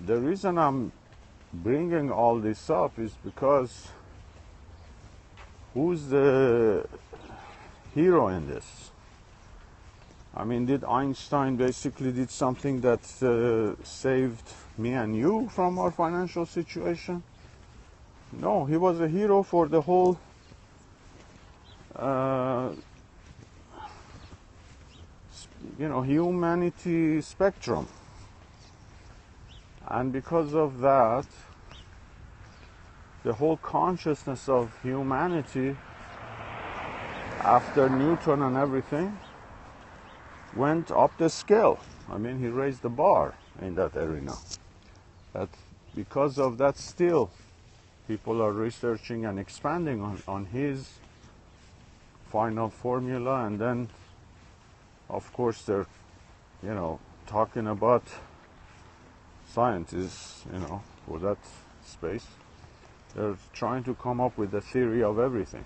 the reason I'm bringing all this up is because who's the hero in this? I mean, did Einstein basically did something that saved me and you from our financial situation? No, he was a hero for the whole humanity spectrum. And because of that, the whole consciousness of humanity after Newton and everything went up the scale. I mean, he raised the bar in that arena. That because of that, still people are researching and expanding on his final formula, and then of course they're talking about scientists for that space. They're trying to come up with a theory of everything.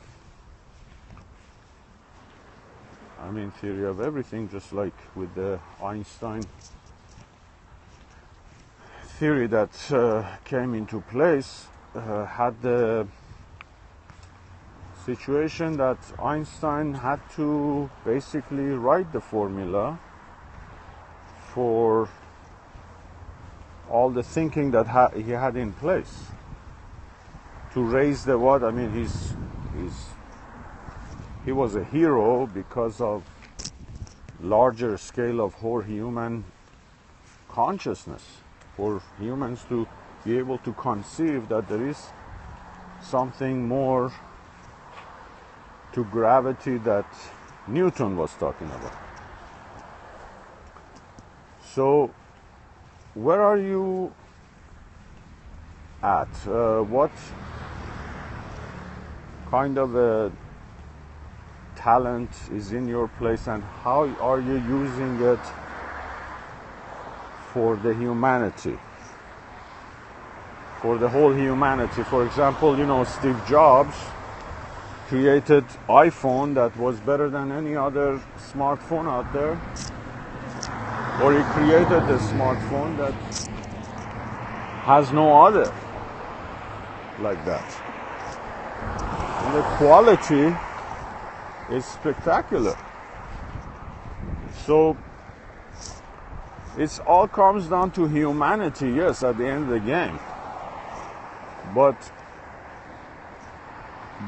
I mean, theory of everything, just like with the Einstein theory that came into place, had the situation that Einstein had to basically write the formula for all the thinking that he had in place to raise the what? I mean, he was a hero because of larger scale of whole human consciousness, for humans to be able to conceive that there is something more to gravity that Newton was talking about. So where are you at? What kind of a talent is in your place, and how are you using it for the humanity, for the whole humanity? For example, Steve Jobs created iPhone that was better than any other smartphone out there, or he created a smartphone that has no other like that, and the quality is spectacular. So it all comes down to humanity, yes, at the end of the game. But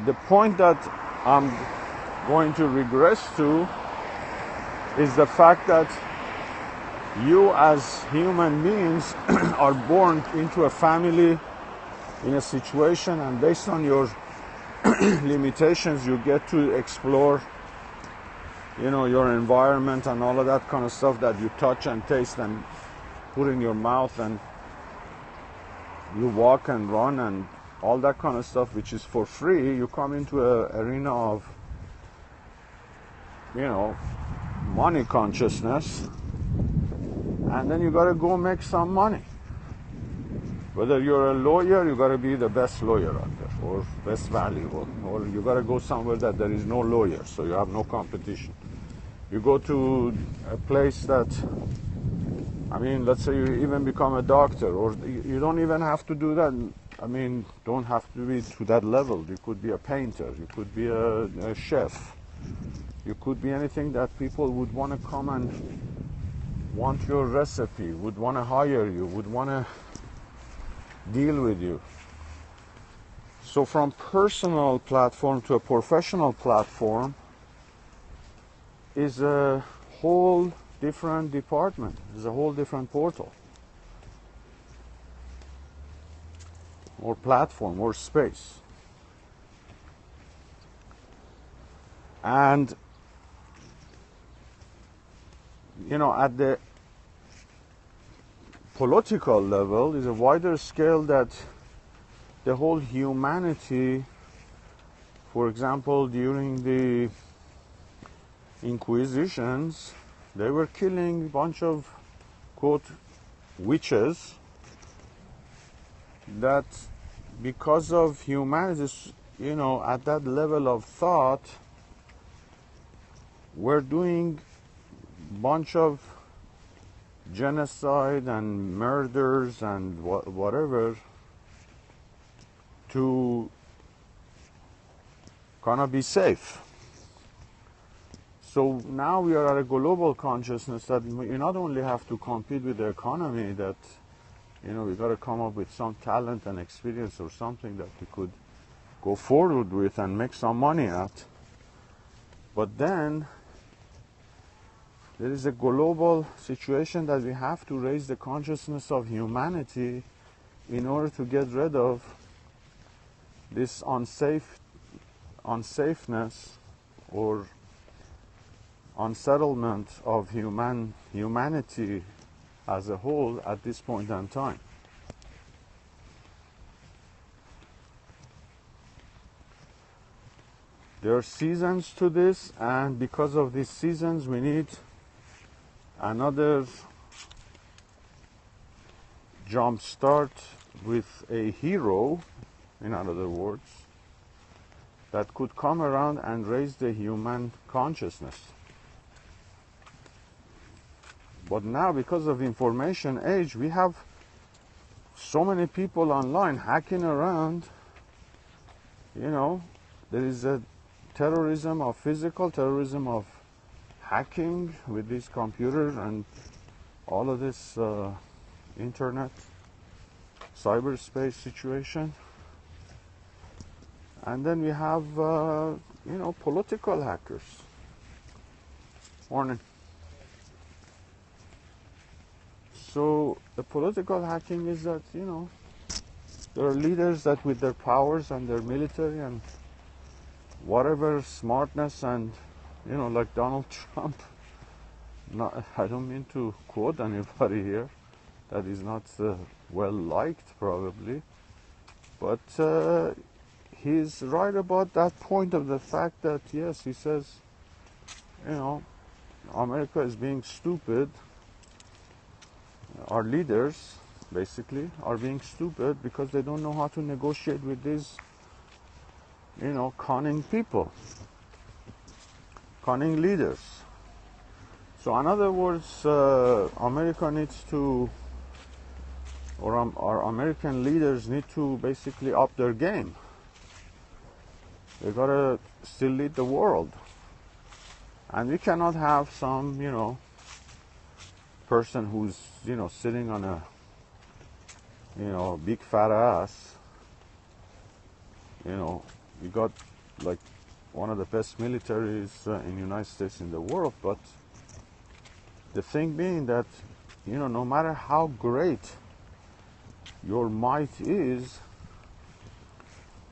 the point that I'm going to regress to is the fact that you as human beings are born into a family, in a situation, and based on your limitations you get to explore your environment and all of that kind of stuff that you touch and taste and put in your mouth, and you walk and run and all that kind of stuff, which is for free. You come into an arena of money consciousness, and then you got to go make some money. Whether you're a lawyer, you got to be the best lawyer out there, or best valuable, or you got to go somewhere that there is no lawyer, so you have no competition. You go to a place that, I mean, let's say you even become a doctor, or you don't even have to do that. I mean, don't have to be to that level. You could be a painter, you could be a chef, you could be anything that people would want to come and want your recipe, would want to hire you, would want to deal with you. So from personal platform to a professional platform is a whole different department, is a whole different portal or platform or space. And at the political level is a wider scale that the whole humanity, for example, during the Inquisitions, they were killing a bunch of, quote, witches that because of humanity's, at that level of thought, were doing bunch of genocide and murders and whatever to kind of be safe. So now we are at a global consciousness that we not only have to compete with the economy, that we got to come up with some talent and experience or something that we could go forward with and make some money at. But then there is a global situation that we have to raise the consciousness of humanity in order to get rid of this unsafeness or unsettlement of humanity as a whole at this point in time. There are seasons to this, and because of these seasons we need another jump start with a hero, in other words, that could come around and raise the human consciousness. But now, because of information age, we have so many people online hacking around. There is a terrorism of physical, terrorism of hacking with these computers and all of this internet, cyberspace situation. And then we have, political hackers. Morning. So the political hacking is that, there are leaders that with their powers and their military and whatever smartness and, like Donald Trump, I don't mean to quote anybody here that is not well liked probably, but he's right about that point of the fact that, yes, he says, America is being stupid. Our leaders, basically, are being stupid because they don't know how to negotiate with these, cunning people, cunning leaders. So in other words, America needs to, or our American leaders need to basically up their game. They gotta still lead the world. And we cannot have some, person who's, sitting on a, big fat ass. We got like one of the best militaries in the United States in the world, but the thing being that, no matter how great your might is,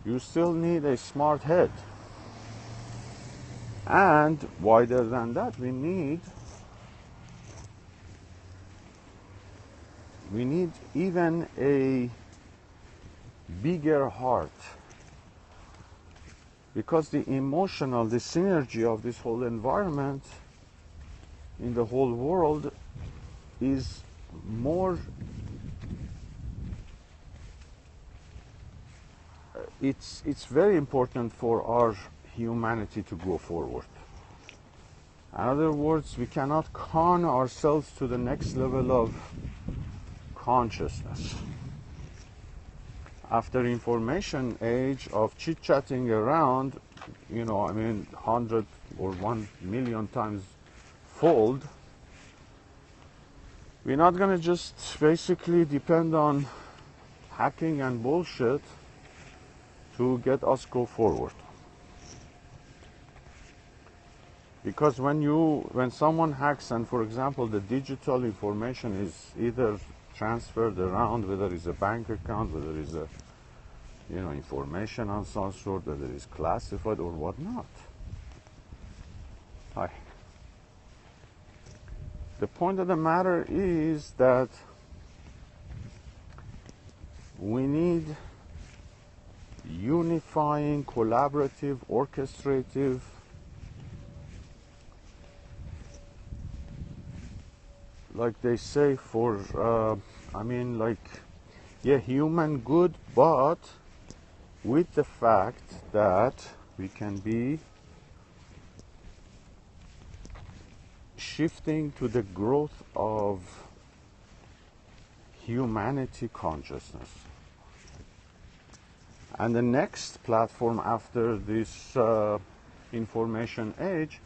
you still need a smart head. And wider than that, we need even a bigger heart, because the synergy of this whole environment in the whole world is more, it's very important for our humanity to go forward. In other words, we cannot con ourselves to the next level of consciousness. After information age of chit-chatting around, 100 or 1 million times fold, we're not going to just basically depend on hacking and bullshit to get us go forward. Because when someone hacks, and for example the digital information is either transferred around, whether it's a bank account, whether it's a information on some sort, whether it's classified or whatnot. Hi. The point of the matter is that we need unifying, collaborative, orchestrative, like they say, for human good, but with the fact that we can be shifting to the growth of humanity consciousness. And the next platform after this information age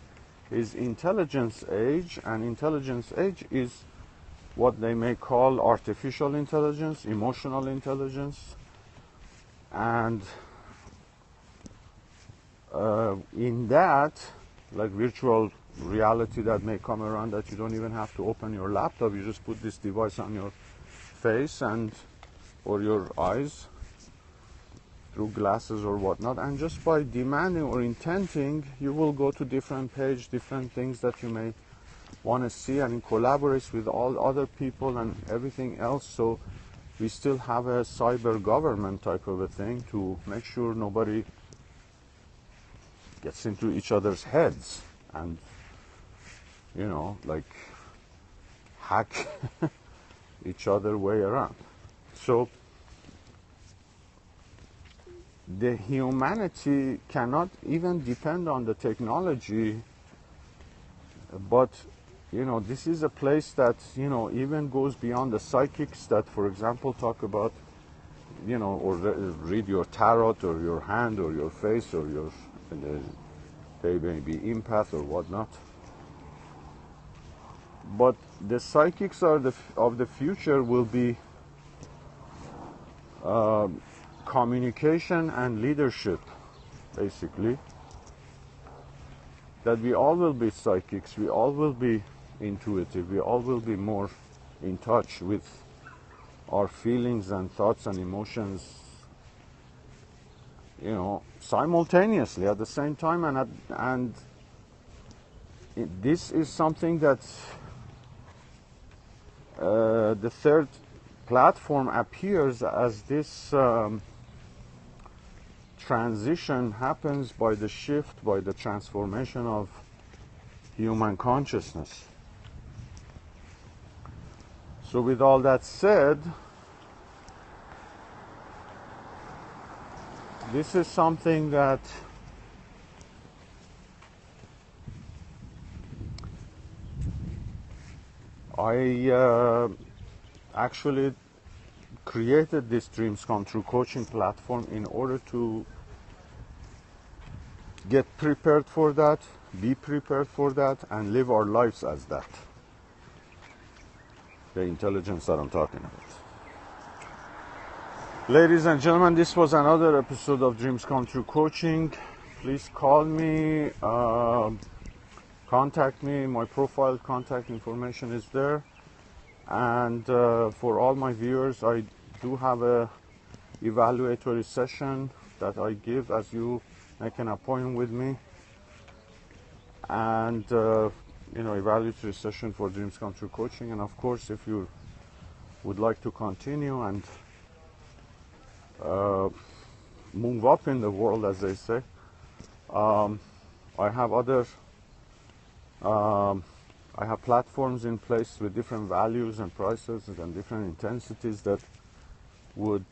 is intelligence age, and intelligence age is what they may call artificial intelligence, emotional intelligence, and in that, like virtual reality that may come around, that you don't even have to open your laptop, you just put this device on your face and or your eyes through glasses or whatnot, and just by demanding or intending, you will go to different page, different things that you may want to see, and it collaborates with all other people and everything else. So we still have a cyber government type of a thing to make sure nobody gets into each other's heads and, you know, like hack each other way around. So the humanity cannot even depend on the technology, but you know, this is a place that, you know, even goes beyond the psychics that, for example, talk about, you know, or read your tarot or your hand or your face or your, they may be empath or whatnot. But the psychics are of the future will be communication and leadership, basically. That we all will be psychics, we all will be intuitive, we all will be more in touch with our feelings and thoughts and emotions, you know, simultaneously at the same time. And this is something that the third platform appears as this transition happens by the shift, by the transformation of human consciousness. So with all that said, this is something that I actually created this Dreams Come True coaching platform in order to get prepared for that, be prepared for that, and live our lives as that. The intelligence that I'm talking about. Ladies and gentlemen, this was another episode of Dreams Come True Coaching. Please call me, contact me. My profile contact information is there. And for all my viewers, I do have a evaluatory session that I give as you make an appointment with me. And you know, evaluatory session for Dreams Come True Coaching. And of course, if you would like to continue and move up in the world, as they say, I have other I have platforms in place with different values and prices and different intensities that would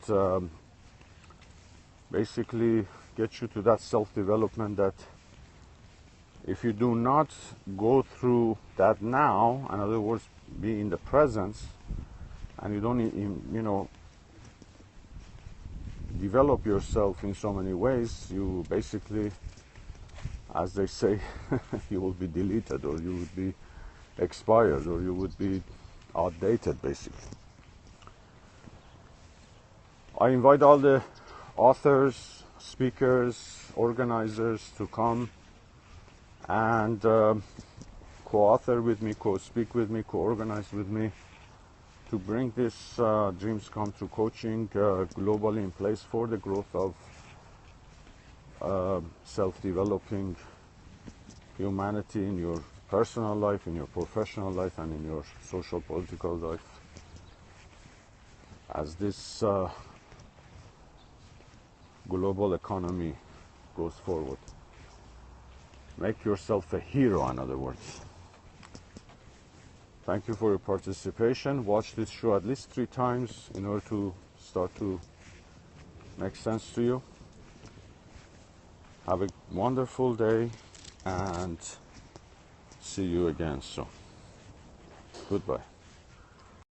basically get you to that self-development that if you do not go through that now, in other words, be in the presence, and you don't, you know, develop yourself in so many ways, you basically, as they say, you will be deleted, or you would be expired, or you would be outdated, basically. I invite all the authors, speakers, organizers to come and co-author with me, co-speak with me, co-organize with me to bring this Dreams Come True coaching globally in place for the growth of self-developing humanity in your personal life, in your professional life, and in your social political life. As this global economy goes forward. Make yourself a hero, in other words. Thank you for your participation. Watch this show at least 3 times in order to start to make sense to you. Have a wonderful day and see you again soon. Goodbye.